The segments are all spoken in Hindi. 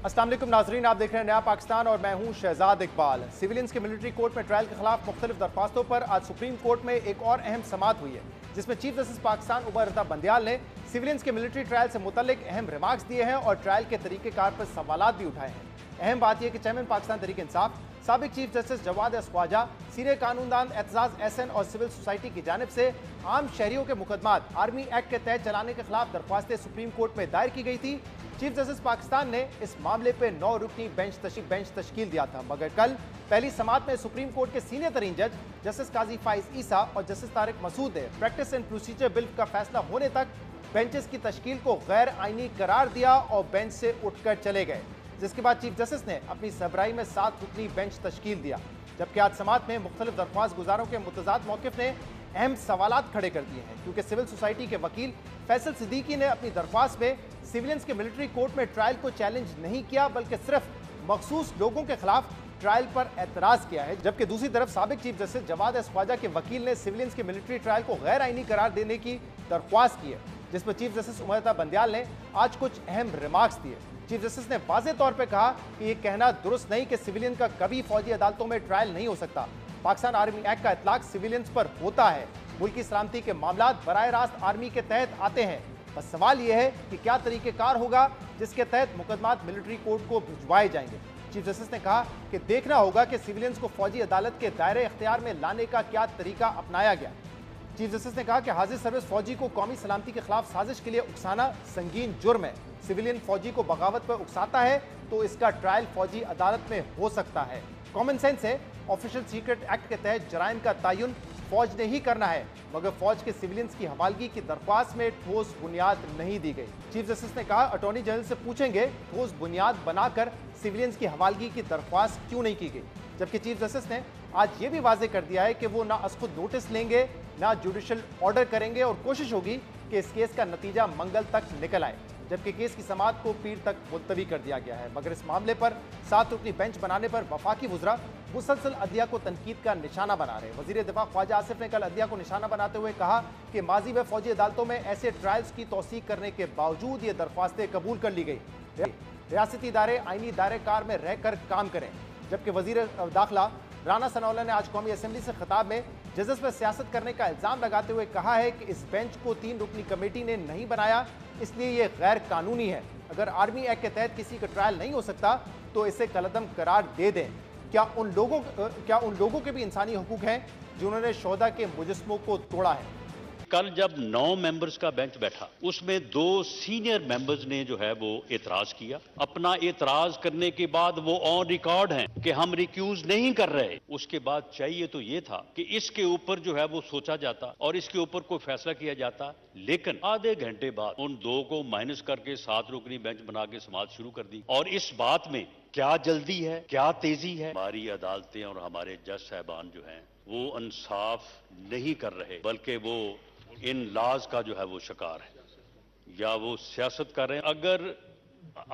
अस्सलाम वालेकुम नाजरीन, आप देख रहे हैं नया पाकिस्तान और मैं हूं शहजाद इकबाल। सिविलियंस के मिलिट्री कोर्ट में ट्रायल के खिलाफ मुख्तलिफ दरख्वास्तों पर आज सुप्रीम कोर्ट में एक और अहम समाअत हुई है, जिसमें चीफ जस्टिस पाकिस्तान उमर रजा बंदियाल ने सिविलियंस के मिलिट्री ट्रायल से मुतल्लिक अहम रिमार्क्स दिए हैं और ट्रायल के तरीक़ेकार पर सवालात भी उठाए हैं। अहम बात यह कि चेयरमैन पाकिस्तान तहरीक इंसाफ साबिक chief justice Jawad Khawaja, senior कानूनदान एतजाज एहसन और सिविल सोसाइटी की जानिब से आम शहरियों के मुकदमात आर्मी एक्ट के तहत चलाने के खिलाफ दरख्वास्तें सुप्रीम कोर्ट में दायर की गई थी। चीफ जस्टिस पाकिस्तान ने इस मामले पर 9 रुकनी बेंच तश्कील दिया था, मगर कल पहली समाअत में सुप्रीम कोर्ट के सीनियर तरीन जज जस्टिस काजी फाइज ईसा और जस्टिस तारिक मसूद ने प्रैक्टिस एंड प्रोसीजर बिल का फैसला होने तक बेंचेस की तश्कील को गैर आईनी करार दिया और बेंच से उठकर चले गए, जिसके बाद चीफ जस्टिस ने अपनी सरबराही में 7 रुकनी बेंच तश्कील दिया। जबकि आज समाअत में मुख्तलिफ दरख्वास्त गुजारों के मुतजाद मौक़िफ़ ने अहम सवालात खड़े कर दिए हैं, क्योंकि सिविल सोसाइटी के वकील फैसल सिद्दीकी ने अपनी दरख्वास्त में सिविलियंस के मिलिट्री कोर्ट में ट्रायल को चैलेंज नहीं किया, बल्कि सिर्फ मखसूस लोगों के खिलाफ ट्रायल पर एतराज़ किया है। जबकि दूसरी तरफ साबिक चीफ जस्टिस जवाद ख्वाजा के वकील ने सिविलियंस के मिलिट्री ट्रायल को गैर आईनी करार देने की दरख्वास्त की है, जिस पर चीफ जस्टिस उमर रजा बंदियाल ने आज कुछ अहम रिमार्क्स दिए। चीफ जस्टिस ने वाज़ेह तौर पर कहा कि यह कहना दुरुस्त नहीं कि सिविलियन का कभी फौजी अदालतों में ट्रायल नहीं हो सकता। पाकिस्तान आर्मी एक्ट का इतलाक सिविलियंस पर होता है। मुल्क की सलामती के मामलात बराह रास्त आर्मी के तहत आते हैं। बस सवाल यह है कि क्या तरीक़ेकार होगा जिसके तहत मुकदमात मिलिट्री कोर्ट को भिजवाए जाएंगे। चीफ जस्टिस ने कहा कि देखना होगा कि सिविलियंस को फौजी अदालत के दायरे इख्तियार में लाने का क्या तरीका अपनाया गया। चीफ जस्टिस ने कहा कि हाजिर सर्विस फौजी को कौमी सलामती के खिलाफ साजिश के लिए उकसाना संगीन जुर्म है। सिविलियन फौजी को बगावत पर उकसाता है तो इसका ट्रायल फौजी अदालत में हो सकता है। कॉमन सेंस है, ऑफिशियल सीक्रेट एक्ट के तहत जराइम का तयन फौज ने ही करना है, मगर फौज के सिविलियंस की हवालगी की दरख्वास्त में ठोस बुनियाद नहीं दी गई। चीफ जस्टिस ने कहा अटॉर्नी जनरल से पूछेंगे ठोस बुनियाद बनाकर सिविलियंस की हवालगी की दरख्वास्त क्यों नहीं की गई। जबकि चीफ जस्टिस ने आज ये भी वाजे कर दिया है कि वो ना खुद नोटिस लेंगे ना जुडिशल ऑर्डर करेंगे और कोशिश होगी कि इस केस का नतीजा मंगल तक निकल आए। जबकि केस की समाअत को पीर तक मुलतवी कर दिया गया है, मगर इस मामले पर 7 रुकनी बेंच बनाने पर वफाकी वज़रा मुसलसल अदलिया को तनकीद का निशाना बना रहे हैं। वज़ीर दिफा ख्वाजा आसिफ ने कल अदलिया को निशाना बनाते हुए कहा कि माजी में फौजी अदालतों में ऐसे ट्रायल्स की तौसीक करने के बावजूद ये दरख्वास्तें कबूल कर ली गई। रियासती इदारे आईनी दायरेकार में रहकर काम करें। जबकि वज़ीर दाखिला राना सनाउल्लाह ने आज कौमी असम्बली से खिताब में जजेस पर सियासत करने का इल्ज़ाम लगाते हुए कहा है कि इस बेंच को 3 रुकनी कमेटी ने नहीं बनाया, इसलिए यह गैर कानूनी है। अगर आर्मी एक्ट के तहत किसी का ट्रायल नहीं हो सकता तो इसे कलअदम करार दे दें। क्या उन लोगों के भी इंसानी हुकूक हैं जिन्होंने शोहदा के मुजस्मों को तोड़ा है। कल जब 9 मेंबर्स का बेंच बैठा, उसमें 2 सीनियर मेंबर्स ने जो है वो एतराज किया। अपना एतराज करने के बाद वो ऑन रिकॉर्ड हैं कि हम रिक्यूज नहीं कर रहे। उसके बाद चाहिए तो ये था कि इसके ऊपर जो है वो सोचा जाता और इसके ऊपर कोई फैसला किया जाता, लेकिन आधे घंटे बाद उन 2 को माइनस करके 7 रुकनी बेंच बना के समाअत शुरू कर दी। और इस बात में क्या जल्दी है, क्या तेजी है। हमारी अदालतें और हमारे जज साहबान जो हैं वो इंसाफ नहीं कर रहे, बल्कि वो इन लॉज का जो है वो शिकार है या वो सियासत कर रहे हैं। अगर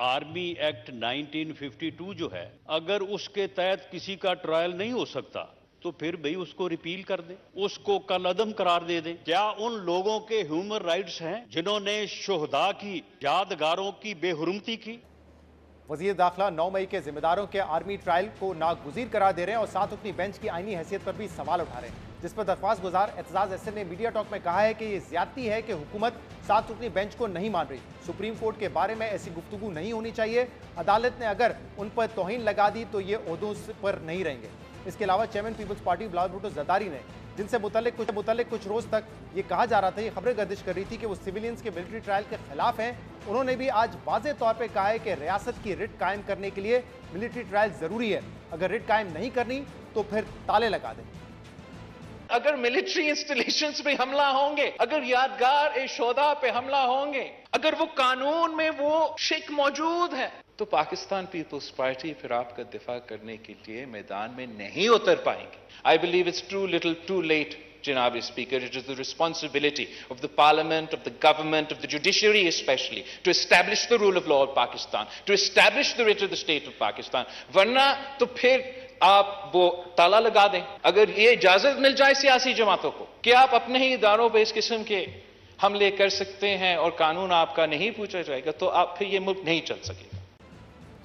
आर्मी एक्ट 1952 जो है, अगर उसके तहत किसी का ट्रायल नहीं हो सकता तो फिर भाई उसको रिपील कर दें, उसको कलअदम करार दे दें। क्या उन लोगों के ह्यूमन राइट्स हैं जिन्होंने शोहदा की यादगारों की बेहुरमती की। वज़ीर दाखिला 9 मई के जिम्मेदारों के आर्मी ट्रायल को नागुज़ीर करार दे रहे हैं और 7 रुकनी बेंच की आईनी हैसियत पर भी सवाल उठा रहे हैं, जिस पर दरख्वास्त गुजार एतजाज एहसन ने मीडिया टॉक में कहा है कि ये ज्यादती है कि हुकूमत 7 रुकनी बेंच को नहीं मान रही। सुप्रीम कोर्ट के बारे में ऐसी गुफ्तगू नहीं होनी चाहिए। अदालत ने अगर उन पर तौहीन लगा दी तो ये ओहदों पर नहीं रहेंगे। इसके अलावा चेयरमैन पीपल्स पार्टी बिलावल भुट्टो जरदारी ने, जिनसे मुतल्लिक कुछ रोज तक ये कहा जा रहा था, ये खबरें गर्दिश कर रही थी कि वो सिविलियंस के मिलिट्री ट्रायल के खिलाफ हैं, उन्होंने भी आज वाज़ेह तौर पे कहा है कि रियासत की रिट कायम करने के लिए मिलिट्री ट्रायल जरूरी है। अगर रिट कायम नहीं करनी तो फिर ताले लगा दें। अगर मिलिट्री इंस्टॉलेशंस पे हमला होंगे, अगर यादगार ए शोहदा पे हमला होंगे, अगर वो कानून में वो शिक मौजूद है, तो पाकिस्तान पीपल्स पार्टी फिर आपका दिफा करने के लिए मैदान में नहीं उतर पाएंगे। I believe it's too little too late, Janab Speaker. It is the responsibility of the Parliament, of the government, of the judiciary especially, to establish the rule of law of Pakistan, to establish the writ of the state of Pakistan. वरना तो फिर आप वो ताला लगा दें। अगर ये इजाजत मिल जाए सियासी जमातों को कि आप अपने ही इदारों पर इस किस्म के हमले कर सकते हैं और कानून आपका नहीं पूछा जाएगा, तो आप फिर ये मुल्क नहीं चल सकेगा।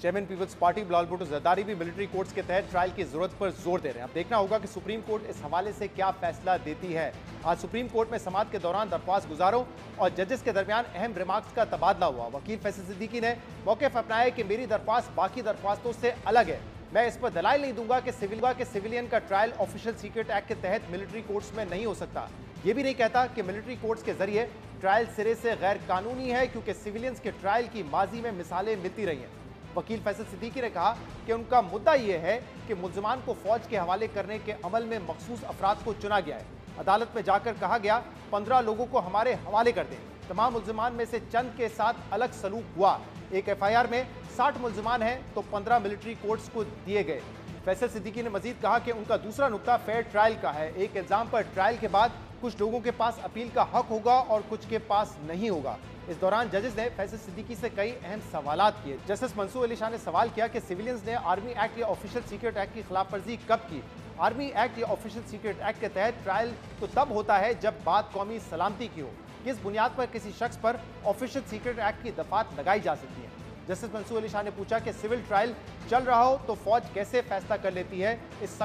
चेयरमैन पीपल्स पार्टी बिलावल भुट्टो जरदारी भी मिलिट्री कोर्ट्स के तहत ट्रायल की जरूरत पर जोर दे रहे हैं। अब देखना होगा कि सुप्रीम कोर्ट इस हवाले से क्या फैसला देती है। आज सुप्रीम कोर्ट में समाअत के दौरान दरख्वास्त गुजारों और जजेस के दरमियान अहम रिमार्क्स का तबादला हुआ। वकील फैसल सिद्दीकी ने मौक़िफ़ अपनाया कि मेरी दरख्वास्त बाकी दरख्वास्तों से अलग है। मैं इस पर दलाइल नहीं दूंगा कि सिविलियन का ट्रायल ऑफिशियल सीक्रेट एक्ट के तहत मिलिट्री कोर्ट्स में नहीं हो सकता। ये भी नहीं कहता कि मिलिट्री कोर्ट्स के जरिए ट्रायल सिरे से गैर कानूनी है, क्योंकि सिविलियंस के ट्रायल की माजी में मिसालें मिलती रही हैं। वकील फैसल सिद्दीकी ने कहा कि उनका मुद्दा यह है कि मुल्ज़िमान को फौज के हवाले करने के अमल में मखसूस अफराद को चुना गया है। अदालत में जाकर कहा गया 15 लोगों को हमारे हवाले कर दें। तमाम मुल्ज़िमान में से चंद के साथ अलग सलूक हुआ। एक FIR में 60 मुल्ज़िमान हैं तो 15 मिलिट्री कोर्ट्स को दिए गए। फैसल सिद्दीकी ने मजीद कहा कि उनका दूसरा नुक्ता फेयर ट्रायल का है। एक इल्ज़ाम पर ट्रायल के बाद कुछ लोगों के पास अपील का हक होगा और कुछ के पास नहीं होगा। इस दौरान जजेस ने फैसल सिद्दीकी से कई अहम सवालात किए। जस्टिस मंसूर अली शाह ने सवाल किया कि सिविलियंस ने आर्मी एक्ट या ऑफिशियल सीक्रेट एक्ट की खिलाफवर्जी कब की। आर्मी एक्ट या ऑफिशियल सीक्रेट एक्ट के तहत ट्रायल तो तब होता है जब बात कौमी सलामती की हो। किस बुनियाद पर किसी शख्स पर ऑफिशियल सीक्रेट एक्ट की दफात लगाई जा सकती है। जस्टिस मंसूर अली शाह ने पूछा कि सिविल ट्रायल चल रहा हो तो फौज कैसे फैसला कर लेती है इस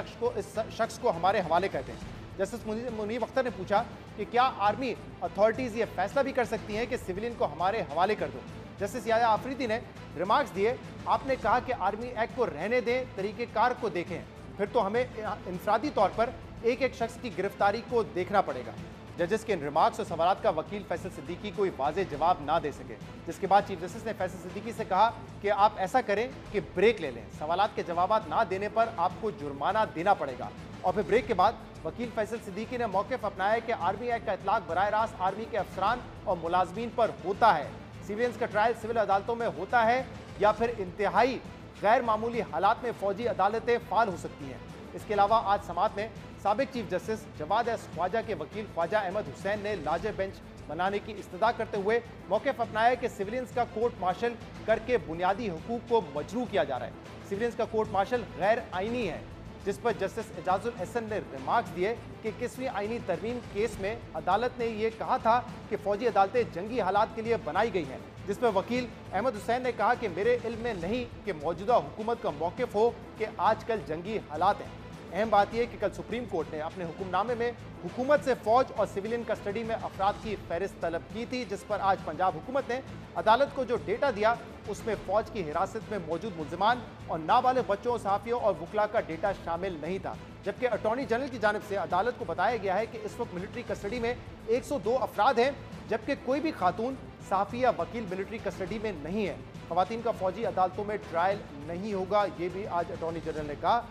शख्स को हमारे हवाले कर दें। जस्टिस मुनीब अख्तर ने पूछा कि क्या आर्मी अथॉरिटीज़ ये फैसला भी कर सकती हैं कि सिविलियन को हमारे हवाले कर दो। जस्टिस याया आफरीदी ने रिमार्क्स दिए, आपने कहा कि आर्मी एक्ट को रहने दें, तरीक़ेकार को देखें, फिर तो हमें इंफरादी तौर पर एक एक शख्स की गिरफ्तारी को देखना पड़ेगा। जजेस के इन रिमार्क्स और सवालात का वकील फैसल सिद्दीकी कोई वाज़े जवाब ना दे सके, जिसके बाद चीफ जस्टिस ने फैसल सिद्दीकी से कहा कि आप ऐसा करें कि ब्रेक ले लें। सवालात के जवाबात ना देने पर आपको जुर्माना देना पड़ेगा। और फिर ब्रेक के बाद वकील फैसल सिद्दीकी ने मौक़िफ़ अपनाया कि आर्मी एक्ट का इतलाक बराह रास्त आर्मी के अफसरान और मुलाजमीन पर होता है। सिविलियंस का ट्रायल सिविल अदालतों में होता है या फिर इंतहाई गैर मामूली हालात में फौजी अदालतें फाल हो सकती हैं। इसके अलावा आज समाअत में साबिक चीफ जस्टिस जवाद एस ख्वाजा के वकील ख्वाजा अहमद हुसैन ने लार्जर बेंच बनाने की इस्तदा करते हुए मौक़िफ़ अपनाया कि सिविलियंस का कोर्ट मार्शल करके बुनियादी हुकूक को मजरू किया जा रहा है। सिविलियंस का कोर्ट मार्शल गैर आइनी है, जिस पर जस्टिस एजाजुल एहसन ने रिमार्क्स दिए कि 21वीं आइनी तरमीम केस में अदालत ने यह कहा था कि फौजी अदालतें जंगी हालात के लिए बनाई गई हैं, जिस पर वकील अहमद हुसैन ने कहा कि मेरे इल्म में नहीं कि मौजूदा हुकूमत का मौक़िफ़ हो कि आजकल जंगी हालात हैं। अहम बात यह कि कल सुप्रीम कोर्ट ने अपने हुक्मनामे में हुकूमत से फौज और सिविलियन कस्टडी में अफराद की फहरिस्त तलब की थी, जिस पर आज पंजाब हुकूमत ने अदालत को जो डेटा दिया उसमें फौज की हिरासत में मौजूद मुल्ज़िमान और नाबालिग बच्चों, सहाफ़ियों और वकला का डेटा शामिल नहीं था। जबकि अटॉर्नी जनरल की जानिब से अदालत को बताया गया है कि इस वक्त मिलिट्री कस्टडी में 102 अफराद हैं, जबकि कोई भी खातून, सहाफ़ी या वकील मिलिट्री कस्टडी में नहीं है। ख़वातीन का फौजी अदालतों में ट्रायल नहीं होगा, ये भी आज अटॉर्नी जनरल ने कहा।